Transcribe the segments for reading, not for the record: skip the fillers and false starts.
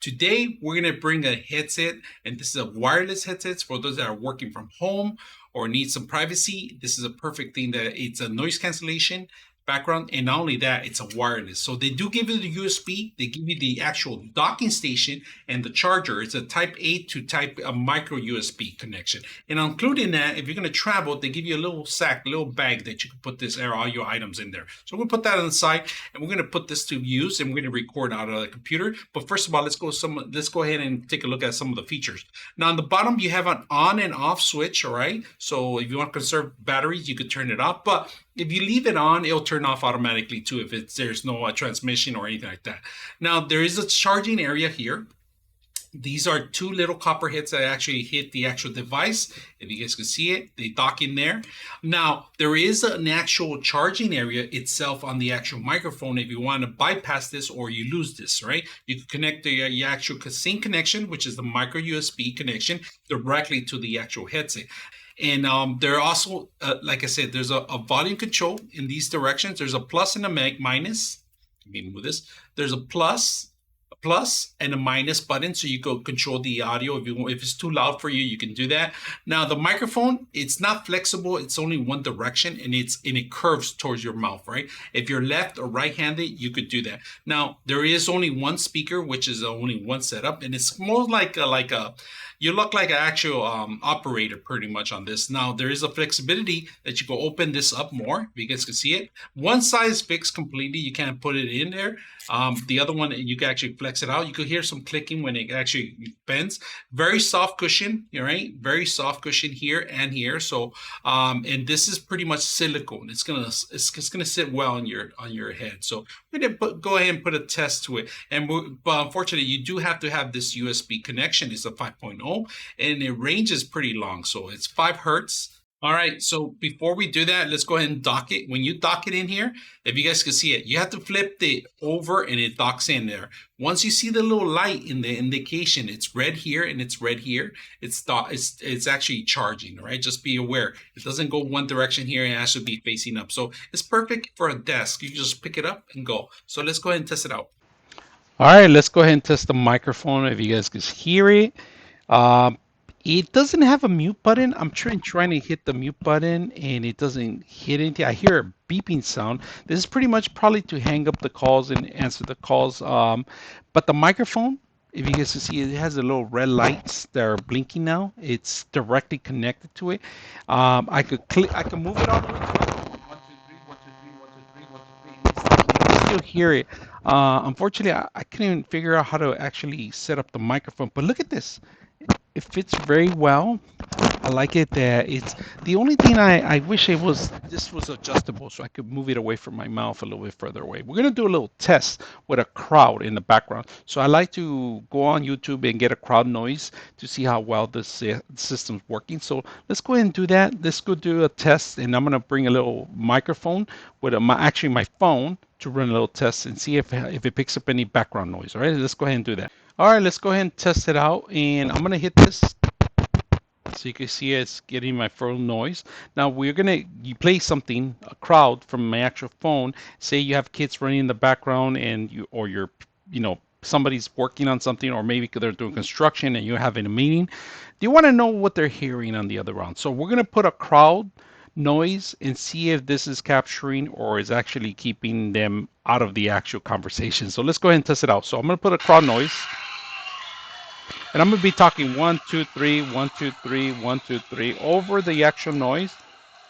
Today, we're going to bring a headset, and this is a wireless headset for those that are working from home or need some privacy. This is a perfect thing that it's a noise cancellation background, and not only that, it's a wireless. So they do give you the USB, they give you the actual docking station and the charger. It's a type A to type a micro USB connection. And including that, if you're going to travel, they give you a little sack, a little bag that you can put all your items in there. So we'll put that on the side, and we're going to put this to use, and we're going to record out of the computer. But first of all, let's go ahead and take a look at some of the features. Now on the bottom, you have an on and off switch. All right. So if you want to conserve batteries, you could turn it off. But if you leave it on, it'll turn off automatically too if there's no transmission or anything like that. Now there is a charging area here. These are two little copper heads that actually hit the actual device. If you guys can see it, they dock in there. Now, there is an actual charging area itself on the actual microphone if you want to bypass this or you lose this, right? You can connect the actual same connection, which is the micro USB connection, directly to the actual headset. And there are also, like I said, there's a volume control in these directions. There's a plus and a minus. Let me move this. There's a plus and a minus button, so you go control the audio. If it's too loud for you, you can do that. Now the microphone, it's not flexible. It's only one direction, and it curves towards your mouth, right? If you're left or right-handed, you could do that. Now there is only one speaker, which is only one setup, and it's more like you look like an actual operator pretty much on this. Now there is a flexibility that you can open this up more. If you guys can see it, one size fits completely. You can't put it in there. The other one, you can actually flex it out. You could hear some clicking when it actually bends. Very soft cushion, right? Very soft cushion here and here. So, and this is pretty much silicone. It's gonna sit well on your head. So we're gonna go ahead and put a test to it. But unfortunately, you do have to have this USB connection. It's a 5.0, and it ranges pretty long. So it's 5 hertz. All right, so before we do that, let's go ahead and dock it. When you dock it in here, if you guys can see it, you have to flip it over and it docks in there. Once you see the little light in the indication, it's red here and it's red here, it's actually charging, right? Just be aware. It doesn't go one direction here, and it has to be facing up. So it's perfect for a desk. You just pick it up and go. So let's go ahead and test it out. All right, let's go ahead and test the microphone if you guys can hear it. It doesn't have a mute button. I'm trying to hit the mute button and it doesn't hit anything. I hear a beeping sound. This is pretty much probably to hang up the calls and answer the calls. But the microphone, if you guys can see, it has the little red lights that are blinking now. It's directly connected to it. I could move it all the way to 1, 2, 3, 1, 2, 3, 1, 2, 3, 1, 2, 3. You can still hear it. Unfortunately, I couldn't even figure out how to actually set up the microphone. But look at this. It fits very well. I like it that it's the only thing I wish this was adjustable so I could move it away from my mouth a little bit further away. We're gonna do a little test with a crowd in the background. So I like to go on YouTube and get a crowd noise to see how well this system's working. So let's go ahead and do that. Let's go do a test, and I'm gonna bring a little microphone with actually my phone to run a little test and see if it picks up any background noise. All right, let's go ahead and do that. All right, let's go ahead and test it out, and I'm gonna hit this so you can see it's getting my phone noise. Now you play something, a crowd from my actual phone. Say you have kids running in the background, and you're somebody's working on something, or maybe they're doing construction and you're having a meeting. Do you want to know what they're hearing on the other round? So we're gonna put a crowd noise and see if this is capturing or is actually keeping them out of the actual conversation. So let's go ahead and test it out. So I'm going to put a crowd noise, and I'm going to be talking 1, 2, 3, 1, 2, 3, 1, 2, 3 over the actual noise.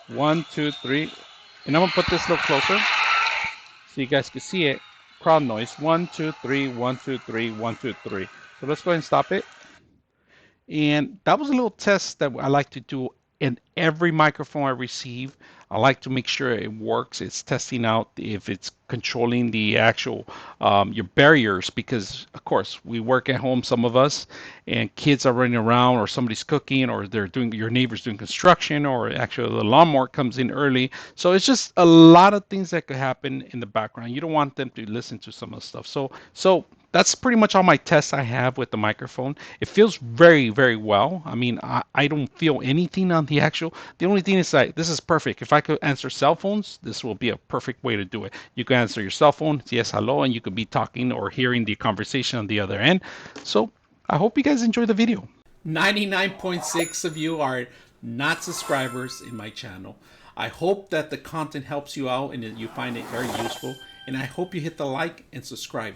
1, 2, 3, and I'm going to put this a little closer so you guys can see it. Crowd noise 1, 2, 3, 1, 2, 3, 1, 2, 3. So let's go ahead and stop it. And that was a little test that I like to do in every microphone I receive. I like to make sure it works. It's testing out if it's controlling the actual your barriers, because of course we work at home, some of us, and kids are running around, or somebody's cooking, or your neighbor's doing construction, or actually the lawnmower comes in early. So it's just a lot of things that could happen in the background. You don't want them to listen to some of the stuff. So that's pretty much all my tests I have with the microphone. It feels very, very well. I mean, I don't feel anything on the actual. The only thing is that this is perfect. If I could answer cell phones, this will be a perfect way to do it. You can answer your cell phone, yes, hello, and you could be talking or hearing the conversation on the other end. So I hope you guys enjoy the video. 99.6 of you are not subscribers in my channel. I hope that the content helps you out and that you find it very useful. And I hope you hit the like and subscribe.